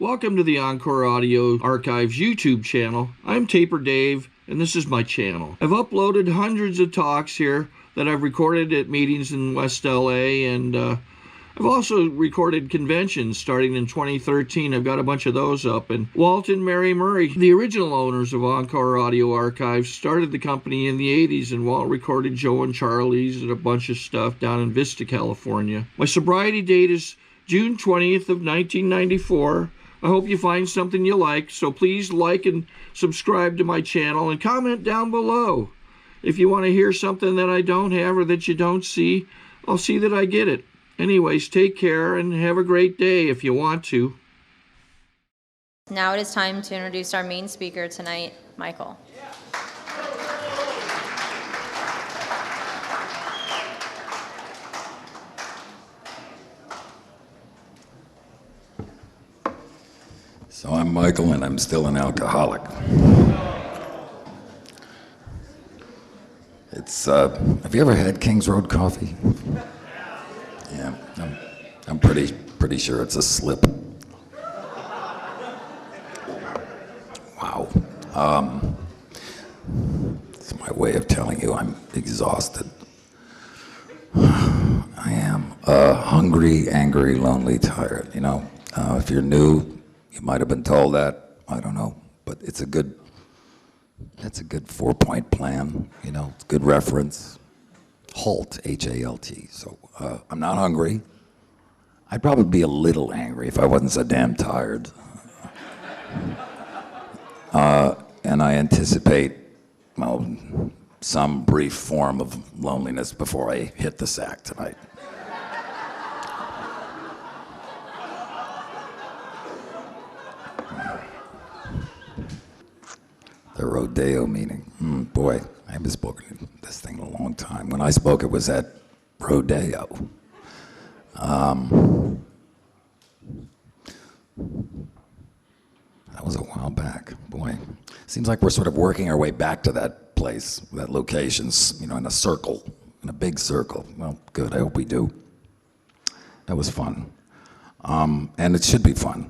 Welcome to the Encore Audio Archives YouTube channel. I'm Taper Dave, and this is my channel. I've uploaded hundreds of talks here that I've recorded at meetings in West LA, and I've also recorded conventions starting in 2013. I've got a bunch of those up. And Walt and Mary Murray, the original owners of Encore Audio Archives, started the company in the 80s, and Walt recorded Joe and Charlie's and a bunch of stuff down in Vista, California. My sobriety date is June 20th of 1994. I hope you find something you like, so please like and subscribe to my channel and comment down below. If you want to hear something that I don't have or that you don't see, I'll see that I get it. Anyways, take care and have a great day if you want to. Now it is time to introduce our main speaker tonight, Michael. So I'm Michael, and I'm still an alcoholic. Have you ever had Kings Road coffee? Yeah, I'm pretty sure it's a slip. Wow. It's my way of telling you I'm exhausted. I am hungry, angry, lonely, tired. You know, if you're new, you might have been told that. I don't know, but it's a good 4-point plan. You know, it's a good reference. HALT, H-A-L-T. So I'm not hungry. I'd probably be a little angry if I wasn't so damn tired. And I anticipate, well, some brief form of loneliness before I hit the sack tonight. The Rodeo meeting. Boy, I haven't spoken this thing in a long time. When I spoke, it was at Rodeo. That was a while back. Boy, seems like we're sort of working our way back to that place, that location, you know, in a circle, in a big circle. Well, good, I hope we do. That was fun. And it should be fun.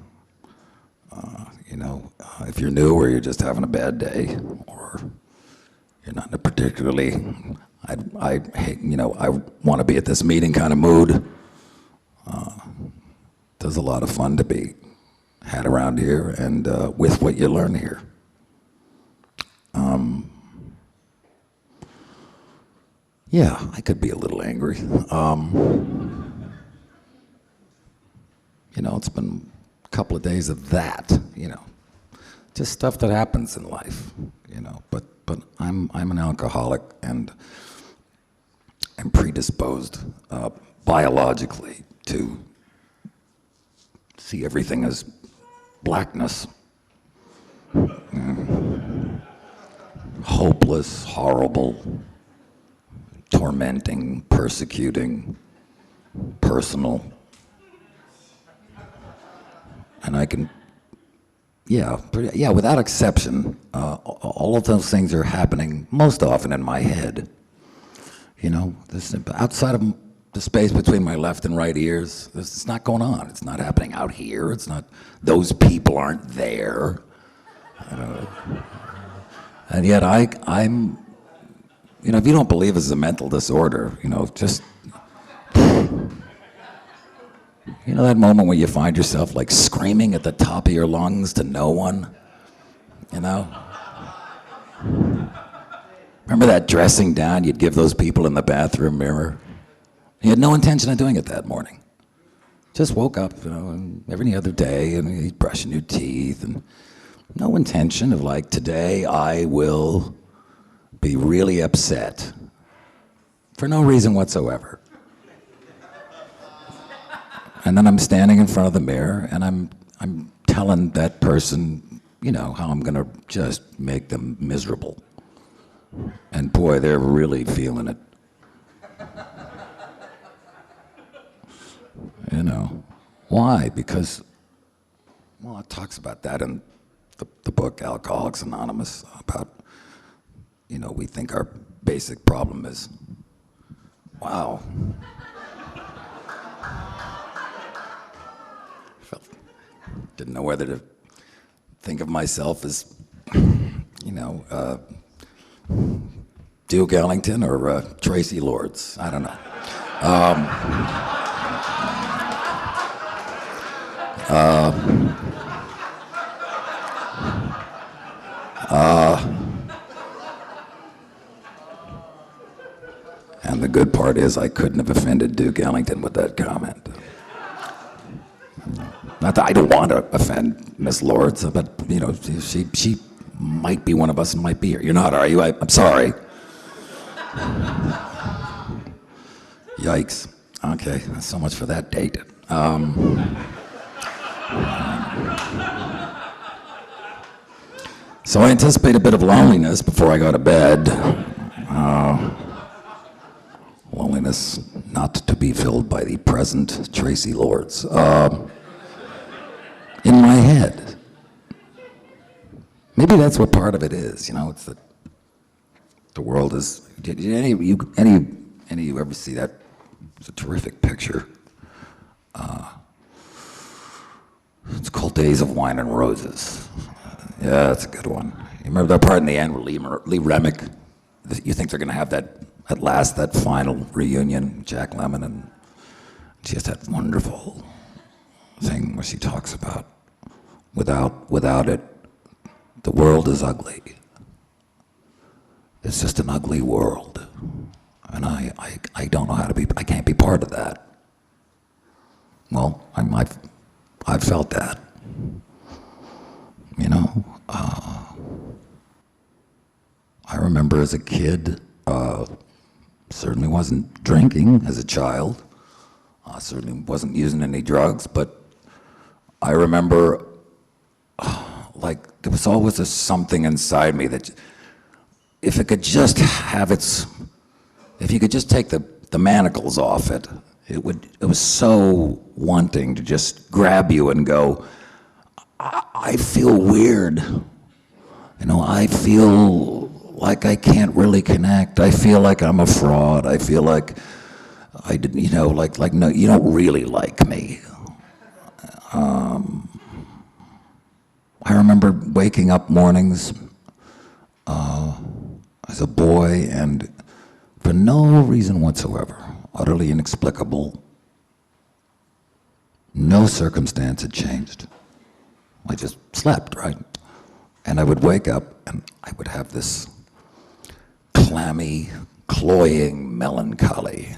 You know, if you're new or you're just having a bad day, or you're not in a particularly, I want to be at this meeting kind of mood. There's a lot of fun to be had around here, and with what you learn here. Yeah, I could be a little angry. You know, it's been a couple of days of that, you know, just stuff that happens in life, you know, but I'm an alcoholic, and I'm predisposed biologically to see everything as blackness. Hopeless, horrible, tormenting, persecuting, personal. And I can, without exception, all of those things are happening most often in my head. You know, this, outside of the space between my left and right ears, it's not going on. It's not happening out here. It's not, those people aren't there. And yet I'm, you know, if you don't believe it's a mental disorder, you know, just, you know that moment when you find yourself like screaming at the top of your lungs to no one, you know? Remember that dressing down you'd give those people in the bathroom mirror? You had no intention of doing it that morning. Just woke up, you know, and every other day, and you're brushing your teeth, and no intention of like, today I will be really upset for no reason whatsoever. And then I'm standing in front of the mirror, and I'm telling that person, you know, how I'm gonna just make them miserable. And boy, they're really feeling it. You know, why? Because, well, it talks about that in the book Alcoholics Anonymous, about, you know, we think our basic problem is, wow. Didn't know whether to think of myself as, Duke Ellington or Tracy Lords. I don't know. And the good part is I couldn't have offended Duke Ellington with that comment. Not that I don't want to offend Miss Lords, but she might be one of us and might be here. You're not, are you? I'm sorry. Yikes. Okay, so much for that date. So I anticipate a bit of loneliness before I go to bed. Loneliness not to be filled by the present Tracy Lords. In my head. Maybe that's what part of it is, it's that the world is. Did any of you ever see that? It's a terrific picture. It's called Days of Wine and Roses. Yeah, that's a good one. You remember that part in the end where Lee Remick, you think they're going to have that, at last, that final reunion, Jack Lemmon, and she has that wonderful thing where she talks about, without it, the world is ugly. It's just an ugly world. And I don't know how to be, I can't be part of that. Well, I've felt that. I remember as a kid, certainly wasn't drinking as a child. Certainly wasn't using any drugs, but I remember, there was always something inside me that, if it could just if you could just take the manacles off it, it was so wanting to just grab you and go, I feel weird. I feel like I can't really connect. I feel like I'm a fraud. I feel like I didn't, no, you don't really like me. I remember waking up mornings as a boy, and for no reason whatsoever, utterly inexplicable, no circumstance had changed. I just slept, right? And I would wake up and I would have this clammy, cloying melancholy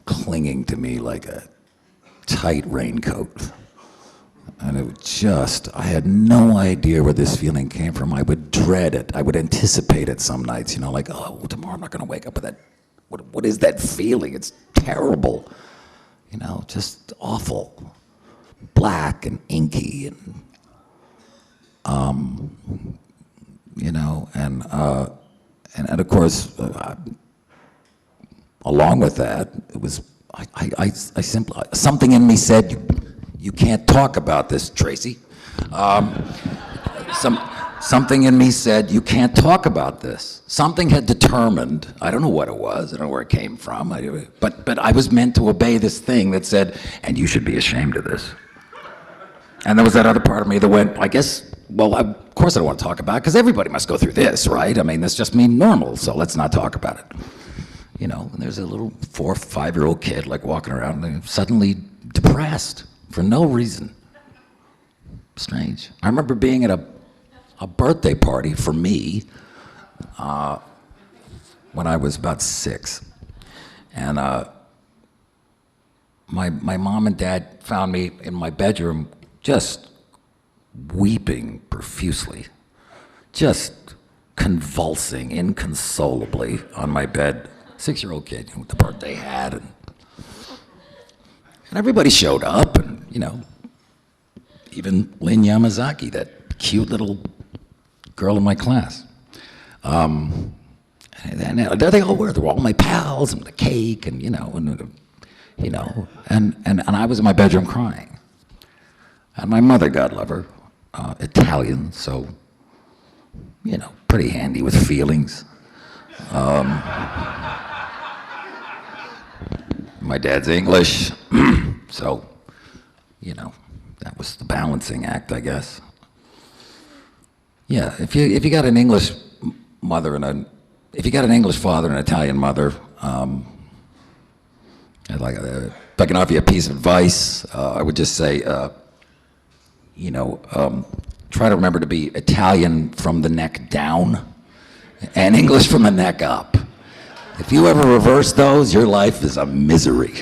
clinging to me like a tight raincoat. And it would I had no idea where this feeling came from. I would dread it. I would anticipate it some nights, oh, tomorrow I'm not going to wake up with that. What is that feeling? It's terrible. Just awful. Black and inky and, and of course, along with that, it was, I simply, something in me said, you can't talk about this, Tracy. Something in me said, you can't talk about this. Something had determined, I don't know what it was, I don't know where it came from, but I was meant to obey this thing that said, and you should be ashamed of this. And there was that other part of me that went, I guess, well, of course I don't want to talk about it, because everybody must go through this, right? I mean, that's just me normal, so let's not talk about it. And there's a little 4 or 5-year-old kid walking around and suddenly depressed for no reason. Strange. I remember being at a birthday party for me when I was about 6. And my mom and dad found me in my bedroom just weeping profusely, just convulsing inconsolably on my bed. 6-year-old kid with the birthday hat. And everybody showed up, and, even Lynn Yamazaki, that cute little girl in my class. And there they all were. They were all my pals, and the cake, and and I was in my bedroom crying. And my mother, God love her, Italian, so pretty handy with feelings. My dad's English, so That was the balancing act, I guess. Yeah, if you got an English mother and if you got an English father and an Italian mother, if I can offer you a piece of advice, I would just say, try to remember to be Italian from the neck down and English from the neck up. If you ever reverse those, your life is a misery.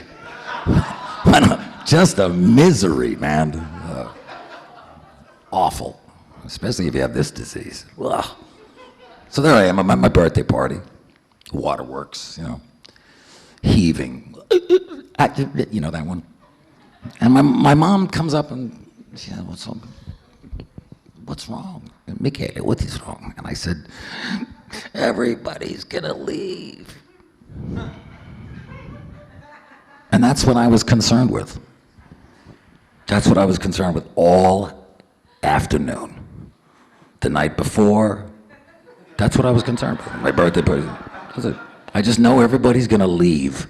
Just a misery, man. Awful, especially if you have this disease. Ugh. So there I am at my birthday party, waterworks, heaving, that one. And my mom comes up and she said, what's wrong? Michele, what is wrong? And I said, everybody's gonna leave. And that's what I was concerned with. That's what I was concerned with all afternoon. The night before, that's what I was concerned with. My birthday party. I just know everybody's gonna leave.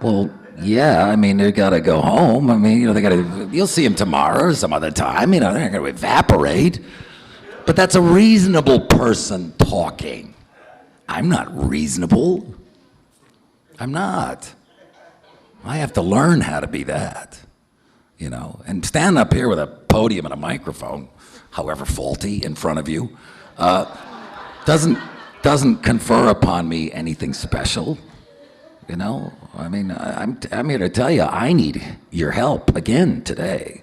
Well, yeah, I mean, they gotta go home. I mean, you'll see them tomorrow or some other time. They're not gonna evaporate. But that's a reasonable person talking. I'm not reasonable. I'm not. I have to learn how to be that, and stand up here with a podium and a microphone, however faulty, in front of you, doesn't confer upon me anything special, I mean, I'm here to tell you, I need your help again today.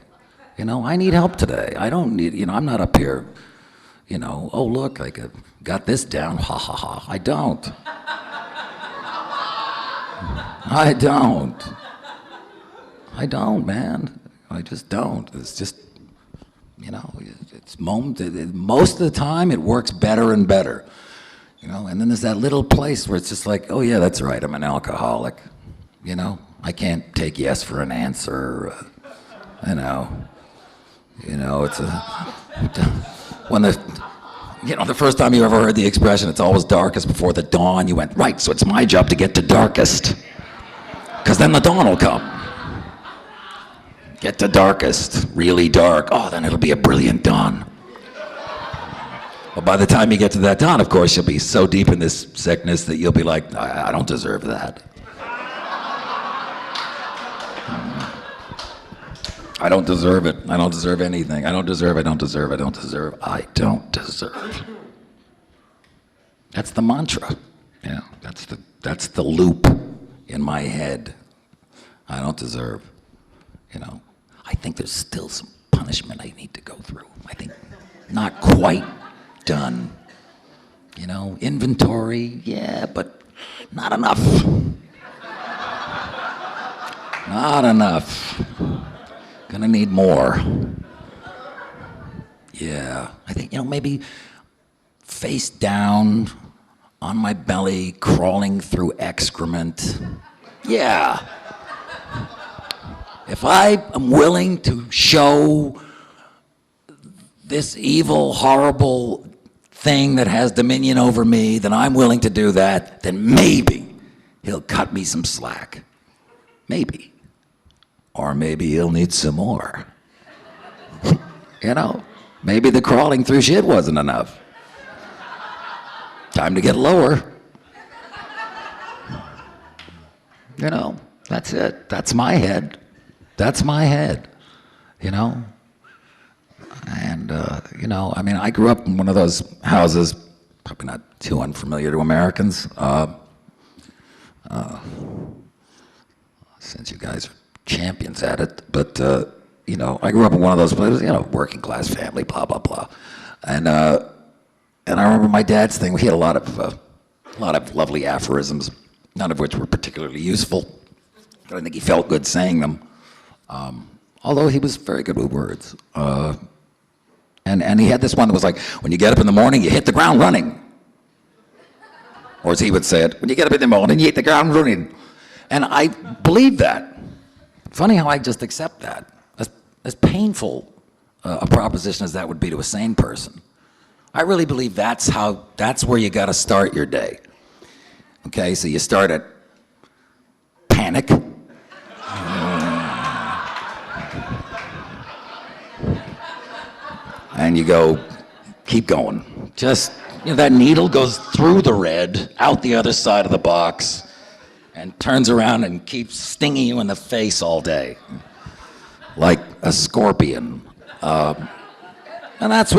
I need help today. I don't need, I'm not up here, oh, look, I got this down, ha, ha, ha. I don't. I don't, man. I just don't. It's just, it's most of the time it works better and better. And then there's that little place where it's just like, oh yeah, that's right, I'm an alcoholic. I can't take yes for an answer. It's when the first time you ever heard the expression, it's always darkest before the dawn, you went, right, so it's my job to get to darkest. Because then the dawn will come. Get to darkest, really dark. Oh, then it'll be a brilliant dawn. Well, by the time you get to that dawn, of course, you'll be so deep in this sickness that you'll be like, I don't deserve that. I don't deserve it. I don't deserve anything. I don't deserve. That's the mantra. Yeah, that's the loop in my head. I don't deserve. I think there's still some punishment I need to go through. I think not quite done. Inventory, yeah, but not enough. Not enough. Gonna need more. Yeah, I think, maybe face down on my belly, crawling through excrement. Yeah. If I am willing to show this evil, horrible thing that has dominion over me, then I'm willing to do that, then maybe he'll cut me some slack. Maybe. Or maybe he'll need some more. Maybe the crawling through shit wasn't enough. Time to get lower. That's it. That's my head. And, I grew up in one of those houses, probably not too unfamiliar to Americans, since you guys are champions at it, but, I grew up in one of those places, working class family, blah, blah, blah. And I remember my dad's thing, he had a lot of lovely aphorisms, none of which were particularly useful. I think he felt good saying them. Although he was very good with words. And he had this one that was like, when you get up in the morning, you hit the ground running. Or as he would say it, when you get up in the morning, you hit the ground running. And I believe that. Funny how I just accept that. As painful a proposition as that would be to a sane person. I really believe that's where you gotta start your day. Okay, so you start at panic. and you go, keep going. Just, that needle goes through the red, out the other side of the box, and turns around and keeps stinging you in the face all day, like a scorpion. And that's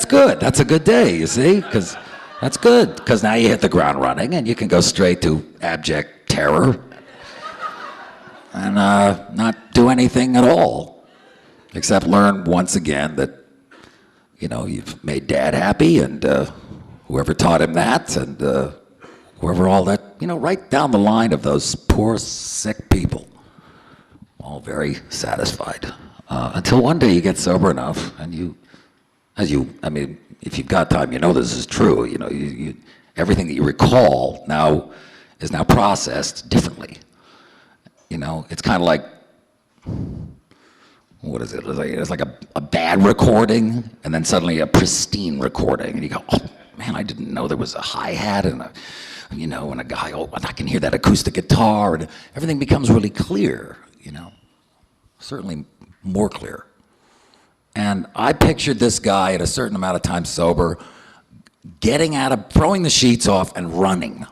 good. That's a good day, you see, because that's good, because now you hit the ground running and you can go straight to abject terror and not do anything at all, except learn once again that, you've made Dad happy, and whoever taught him that, and whoever all that, right down the line of those poor, sick people, all very satisfied. Until one day you get sober enough, and if you've got time, this is true. Everything that you recall now is now processed differently. It's kind of like, what is it? It's like a bad recording, and then suddenly a pristine recording, and you go, oh man, I didn't know there was a hi-hat and and a guy, I can hear that acoustic guitar, and everything becomes really clear. Certainly more clear. And I pictured this guy at a certain amount of time sober, throwing the sheets off and running.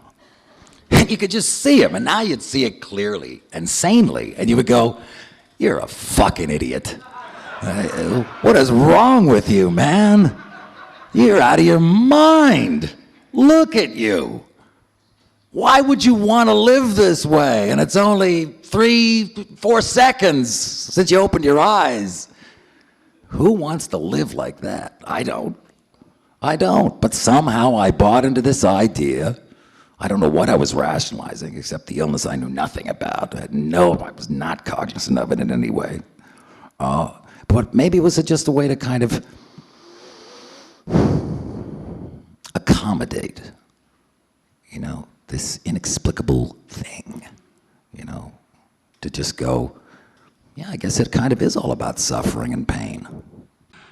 And you could just see him, and now you'd see it clearly and sanely, and you would go, you're a fucking idiot. What is wrong with you, man? You're out of your mind. Look at you. Why would you want to live this way? And it's only 3-4 seconds since you opened your eyes. Who wants to live like that? I don't. But somehow I bought into this idea. I don't know what I was rationalizing, except the illness I knew nothing about. I was not cognizant of it in any way. But maybe it was just a way to kind of accommodate, this inexplicable thing, to just go, yeah, I guess it kind of is all about suffering and pain.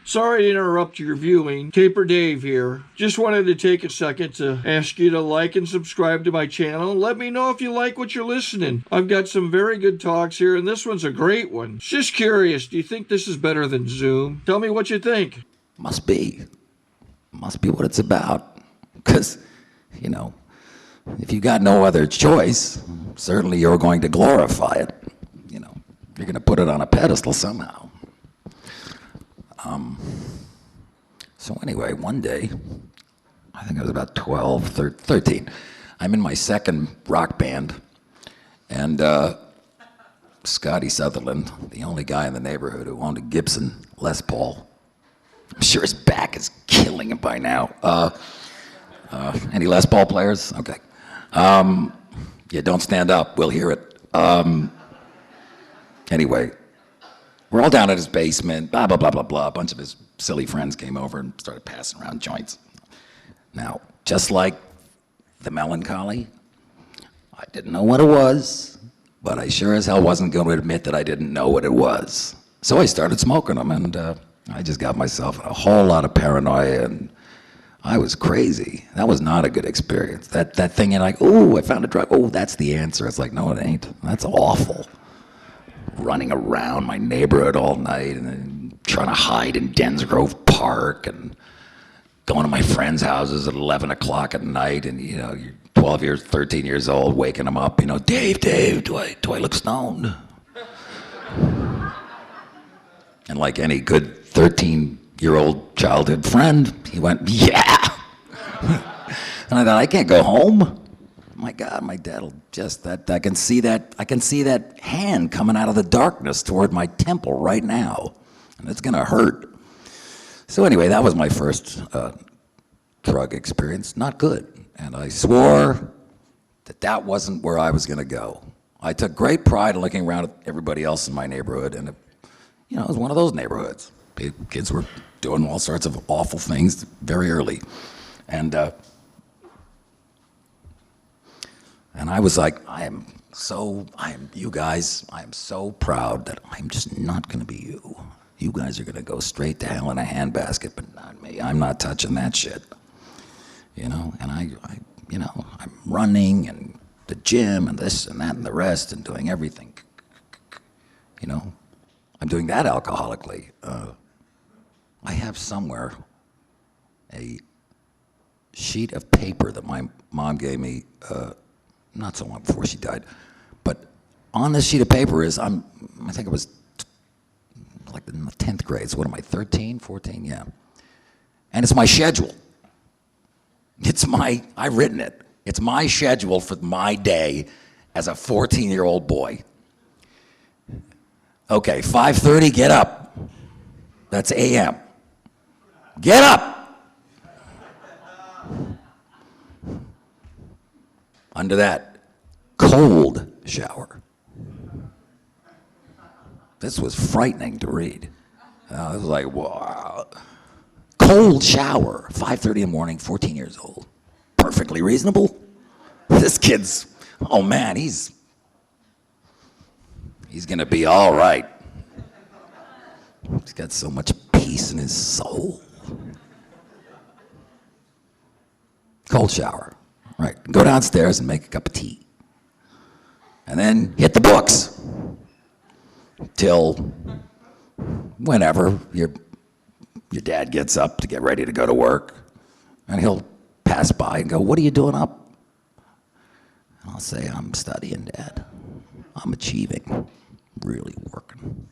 Sorry to interrupt your viewing. Taper Dave here. Just wanted to take a second to ask you to like and subscribe to my channel. Let me know if you like what you're listening. I've got some very good talks here, and this one's a great one. Just curious, do you think this is better than Zoom? Tell me what you think. Must be what it's about. Because, if you got no other choice, certainly you're going to glorify it. You're going to put it on a pedestal somehow. So anyway, one day, I think I was about 12, 13, I'm in my second rock band, and Scotty Sutherland, the only guy in the neighborhood who owned a Gibson Les Paul, I'm sure his back is killing him by now. Any Les Paul players? Okay. Yeah, don't stand up, we'll hear it. Anyway, we're all down at his basement, blah, blah, blah, blah, blah. A bunch of his silly friends came over and started passing around joints. Now, just like the melancholy, I didn't know what it was, but I sure as hell wasn't going to admit that I didn't know what it was. So I started smoking them, and I just got myself in a whole lot of paranoia, and I was crazy. That was not a good experience. That thing, you're like, oh, I found a drug. Oh, that's the answer. It's like, no, it ain't. That's awful. Running around my neighborhood all night and then trying to hide in Dens Grove Park and going to my friends' houses at 11 o'clock at night, and you're 13 years old, waking them up, Dave, do I look stoned? And like any good 13-year-old childhood friend, he went, yeah. And I thought, I can't go home. My God, my dad'll just I can see that hand coming out of the darkness toward my temple right now, and it's gonna hurt. So anyway, that was my first drug experience. Not good, and I swore that wasn't where I was gonna go. I took great pride in looking around at everybody else in my neighborhood, and it was one of those neighborhoods. Kids were doing all sorts of awful things very early, and I was like, I am so proud that I'm just not going to be you. You guys are going to go straight to hell in a handbasket, but not me. I'm not touching that shit. And I'm running and the gym and this and that and the rest and doing everything. I'm doing that alcoholically. I I have somewhere a sheet of paper that my mom gave me not so long before she died. But on this sheet of paper is, I think it was like in the 10th grade. So what am I, 13, 14? Yeah. And it's my schedule. I've written it. It's my schedule for my day as a 14-year-old boy. Okay, 5:30, get up. That's a.m. Get up. Under that, cold shower. This was frightening to read. I was like, wow. Cold shower, 5:30 in the morning, 14 years old. Perfectly reasonable. This kid's, oh man, he's gonna be all right. He's got so much peace in his soul. Cold shower, right? Go downstairs and make a cup of tea. And then hit the books. Till whenever your dad gets up to get ready to go to work, and he'll pass by and go, "What are you doing up?" And I'll say, "I'm studying, Dad. I'm achieving, really working.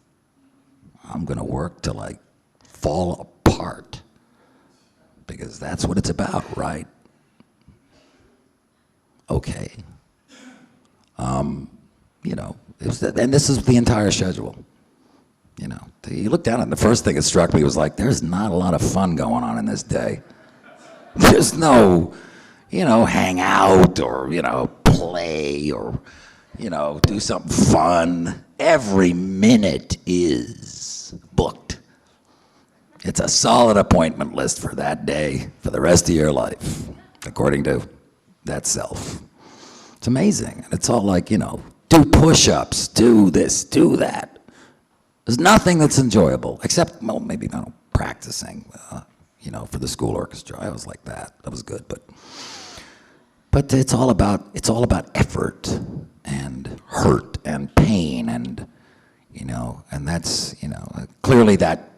I'm gonna work till I fall apart, because that's what it's about, right?" Okay. You know, and this is the entire schedule. You know, you look down and the first thing that struck me was like, there's not a lot of fun going on in this day. There's no, you know, hang out or, you know, play or, you know, do something fun. Every minute is booked. It's a solid appointment list for that day, for the rest of your life, according to that self. It's amazing. And it's all like, you know, do push-ups, do this, do that. There's nothing that's enjoyable, except, well, maybe not practicing, you know, for the school orchestra. I was like that. That was good, but it's all about effort and hurt and pain and, you know, and that's, you know, clearly that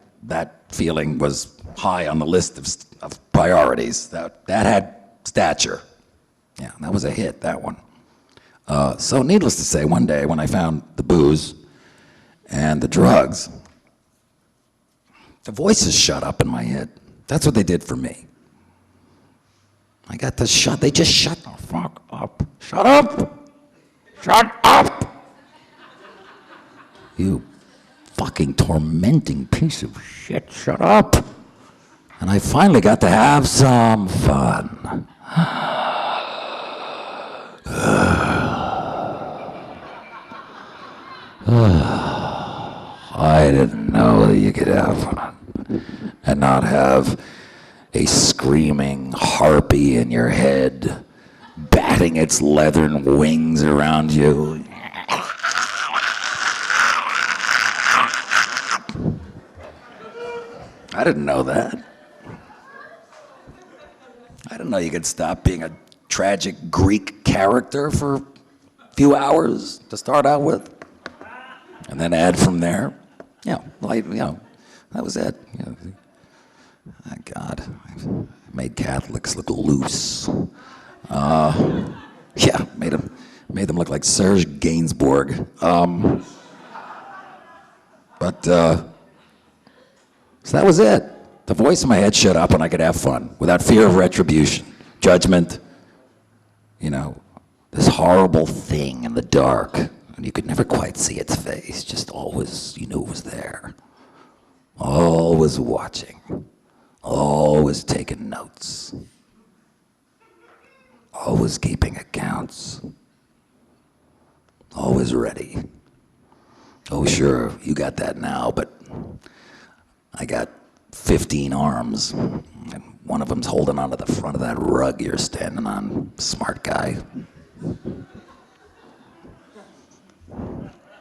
feeling was high on the list of priorities. That had stature. Yeah, that was a hit, that one. So needless to say, one day when I found the booze and the drugs, the voices shut up in my head. That's what they did for me. I got to they just shut the fuck up. Shut up! Shut up! You fucking tormenting piece of shit, shut up! And I finally got to have some fun. I didn't know that you could have fun and not have a screaming harpy in your head, batting its leathern wings around you. I didn't know that. I didn't know you could stop being a tragic Greek character for a few hours to start out with, and then add from there. Yeah, like, you know, that was it. You know, oh God, I made Catholics look loose. Yeah, made them look like Serge Gainsbourg. So that was it. The voice in my head shut up and I could have fun without fear of retribution, judgment, you know, this horrible thing in the dark. And you could never quite see its face, just always, you knew it was there. Always watching, always taking notes, always keeping accounts, always ready. Oh, sure, you got that now, but I got 15 arms, and one of them's holding onto the front of that rug you're standing on. Smart guy.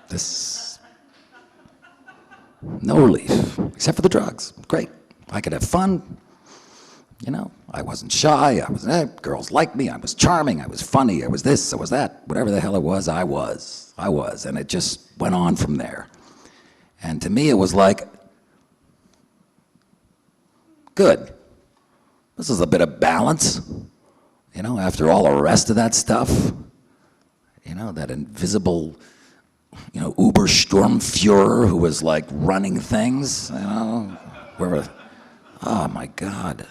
This, no relief, except for the drugs. Great. I could have fun. You know, I wasn't shy. I was, girls liked me. I was charming. I was funny. I was this. I was that. Whatever the hell it was, I was. And it just went on from there. And to me, it was like, good. This is a bit of balance, you know, after all the rest of that stuff. You know, that invisible, you know, Ubersturmfuhrer who was like running things, you know, oh my God.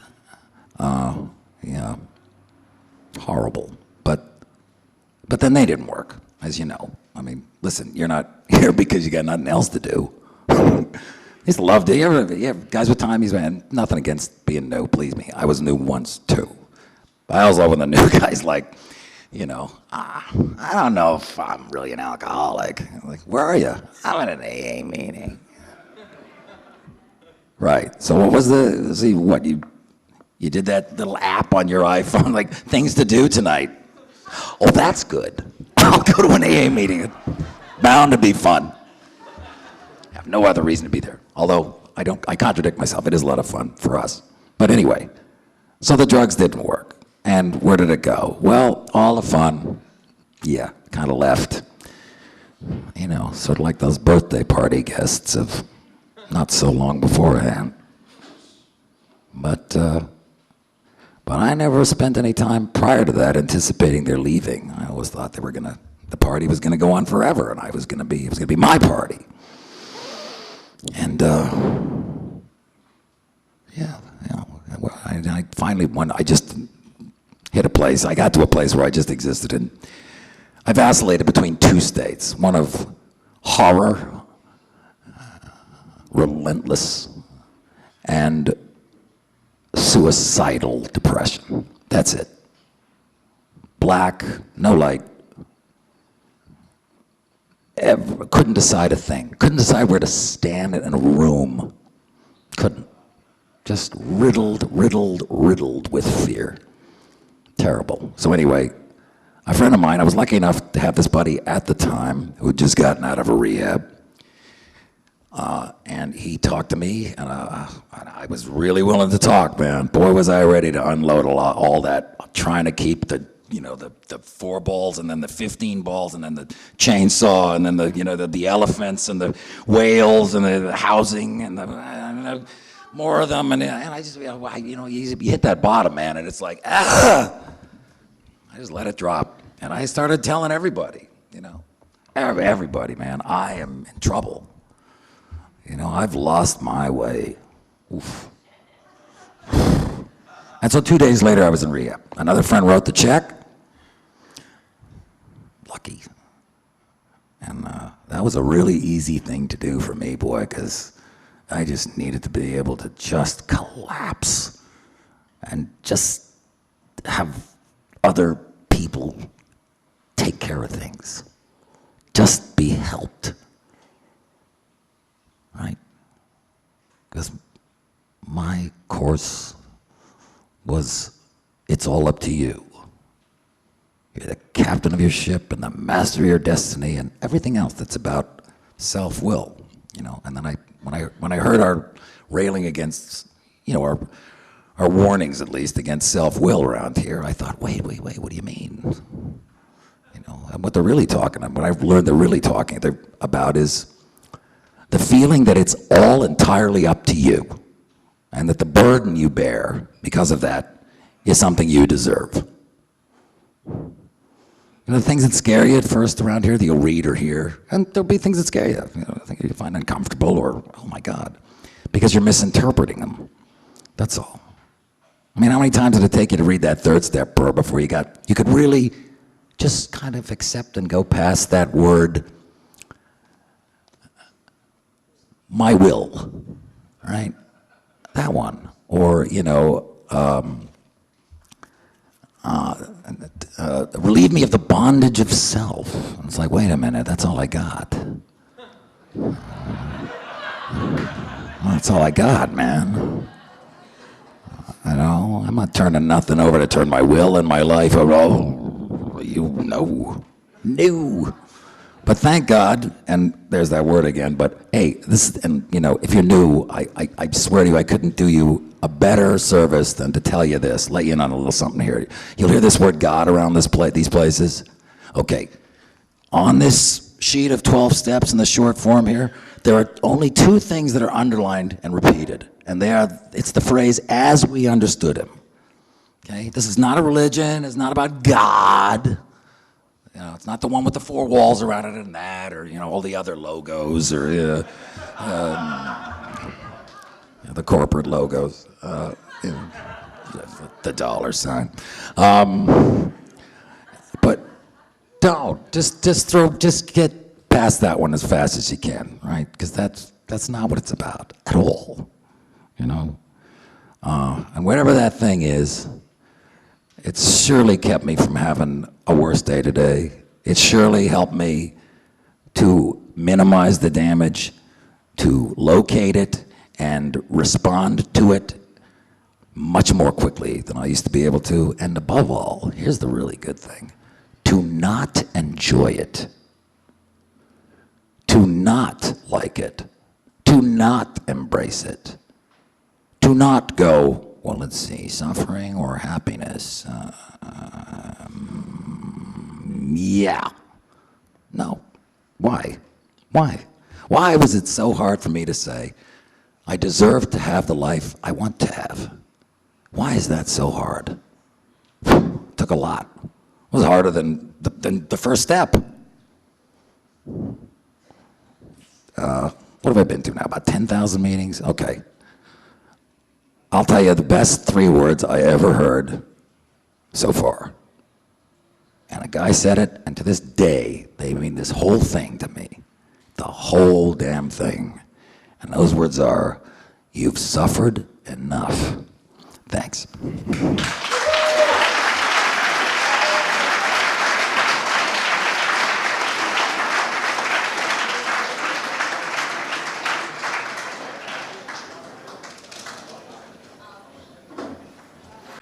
Yeah, horrible. But then they didn't work, as you know. I mean, listen, you're not here because you got nothing else to do. I used to love to. You have guys with time, man, nothing against being new, believe me. I was new once too. But I always love when the new guy's like, you know, I don't know if I'm really an alcoholic. I'm like, where are you? I'm at an AA meeting. Right. So what was you did that little app on your iPhone, like things to do tonight. Oh, that's good. I'll go to an AA meeting. It's bound to be fun. I have no other reason to be there. Although I contradict myself. It is a lot of fun for us. But anyway, so the drugs didn't work. And where did it go? Well, all the fun, yeah, kind of left. You know, sort of like those birthday party guests of not so long beforehand. But I never spent any time prior to that anticipating their leaving. I always thought the party was gonna go on forever, and it was gonna be my party. And yeah, you know, I finally I just hit a place. I got to a place where I just existed, and I vacillated between two states: one of horror, relentless, and suicidal depression. That's it. Black, no light. Couldn't decide a thing. Couldn't decide where to stand in a room. Couldn't. Just riddled with fear. Terrible. So anyway, a friend of mine, I was lucky enough to have this buddy at the time who had just gotten out of a rehab. And he talked to me, and I was really willing to talk, man. Boy, was I ready to unload all that, trying to keep the 4 balls, and then the 15 balls, and then the chainsaw, and then the elephants, and the whales, and the housing, and the more of them, and I just, you hit that bottom, man, and it's like, I just let it drop, and I started telling everybody, everybody, man, I am in trouble. I've lost my way. Oof. And so 2 days later, I was in rehab. Another friend wrote the check. Lucky. And that was a really easy thing to do for me, boy, because I just needed to be able to just collapse and just have other people take care of things. Just be helped. Right? Because my course was, it's all up to you. You're the captain of your ship and the master of your destiny and everything else that's about self-will. And then when I heard our railing against, our warnings at least against self-will around here, I thought, wait, what do you mean? And what they're really talking about, what I've learned they're really talking about is the feeling that it's all entirely up to you, and that the burden you bear because of that is something you deserve. The things that scare you at first around here that you'll read or hear, and there'll be things that scare you, things you find uncomfortable or, oh my God, because you're misinterpreting them. That's all. I mean, how many times did it take you to read that third step prayer before you could really just kind of accept and go past that word, my will, right? That one. Or, relieve me of the bondage of self. And it's like, wait a minute, that's all I got. Well, that's all I got, man. I'm not turning nothing over to turn my will and my life over. No. But thank God, and there's that word again, but hey, if you're new, I swear to you, I couldn't do you a better service than to tell you this, let you in on a little something here. You'll hear this word God around these places. Okay, on this sheet of 12 steps in the short form here, there are only 2 things that are underlined and repeated, And it's the phrase, as we understood him. Okay? This is not a religion. It's not about God. You know, it's not the one with the 4 walls around it and that, or, you know, all the other logos, or the corporate logos, you know, the dollar sign. But don't, just get past that one as fast as you can, right? Because that's not what it's about at all, you know? And whatever that thing is, it's surely kept me from having a worse day today. It surely helped me to minimize the damage, to locate it, and respond to it much more quickly than I used to be able to. And above all, here's the really good thing, to not enjoy it, to not like it, to not embrace it, to not go, well, let's see, suffering or happiness? Yeah. No. Why? Why? Why was it so hard for me to say, I deserve to have the life I want to have? Why is that so hard? It took a lot. It was harder than the first step. What have I been to now? About 10,000 meetings? Okay. I'll tell you the best 3 words I ever heard so far. And a guy said it, and to this day, they mean this whole thing to me. The whole damn thing. And those words are, you've suffered enough. Thanks.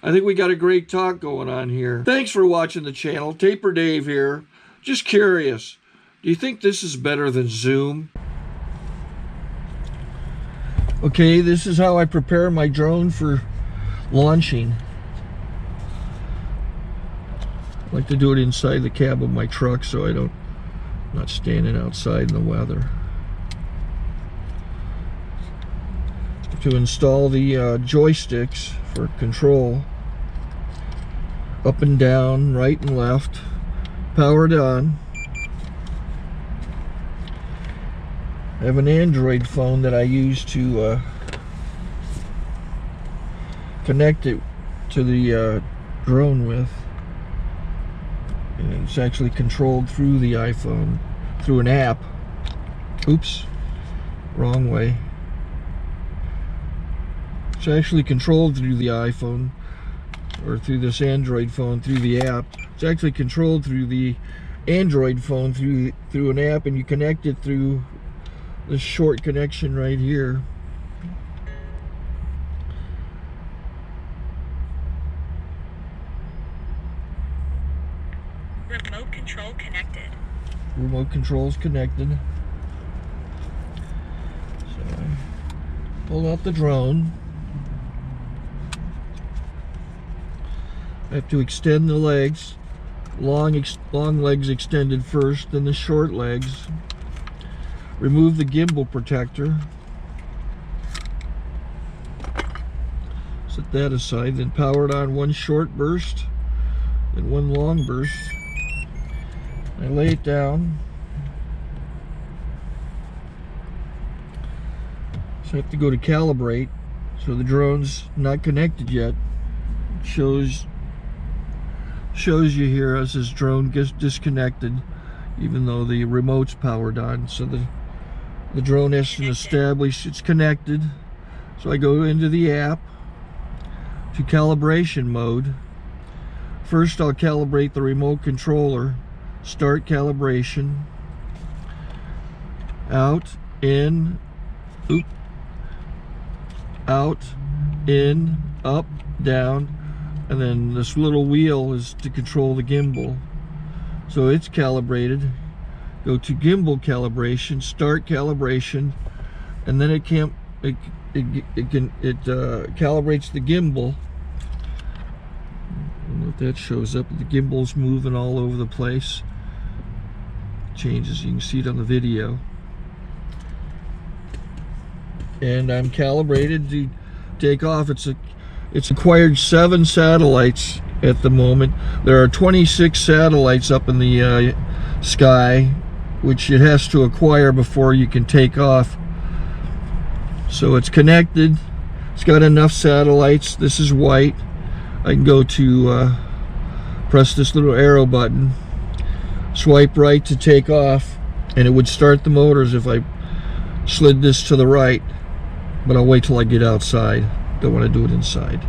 I think we got a great talk going on here. Thanks for watching the channel. Taper Dave here. Just curious, do you think this is better than Zoom? Okay, this is how I prepare my drone for launching. I like to do it inside the cab of my truck so I'm not standing outside in the weather. To install the joysticks for control, up and down, right and left, powered on. I have an Android phone that I use to connect it to the drone with. And it's actually controlled through the iPhone, through an app. Oops, wrong way. It's actually controlled through the iPhone, or through this Android phone, through the app. It's actually controlled through the Android phone, through an app, and you connect it through this short connection right here. Remote control connected. Remote control's connected. So I pull out the drone. I have to extend the legs, long legs extended first, then the short legs. Remove the gimbal protector. Set that aside, then power it on one short burst, then one long burst. I lay it down. So I have to go to calibrate. So the drone's not connected yet. It shows you here as this drone gets disconnected, even though the remote's powered on. So the drone has to establish it's connected. So I go into the app to calibration mode. First I'll calibrate the remote controller. Start calibration. Out, in, oop, out, in, up, down. And then this little wheel is to control the gimbal. So it's calibrated. Go to gimbal calibration, start calibration, and then it calibrates the gimbal. I don't know if that shows up. The gimbal's moving all over the place. Changes, you can see it on the video. and I'm calibrated to take off. It's acquired 7 satellites at the moment. There are 26 satellites up in the sky, which it has to acquire before you can take off. So it's connected. It's got enough satellites. This is white. I can go to press this little arrow button, swipe right to take off, and it would start the motors if I slid this to the right, but I'll wait till I get outside. Don't want to do it inside.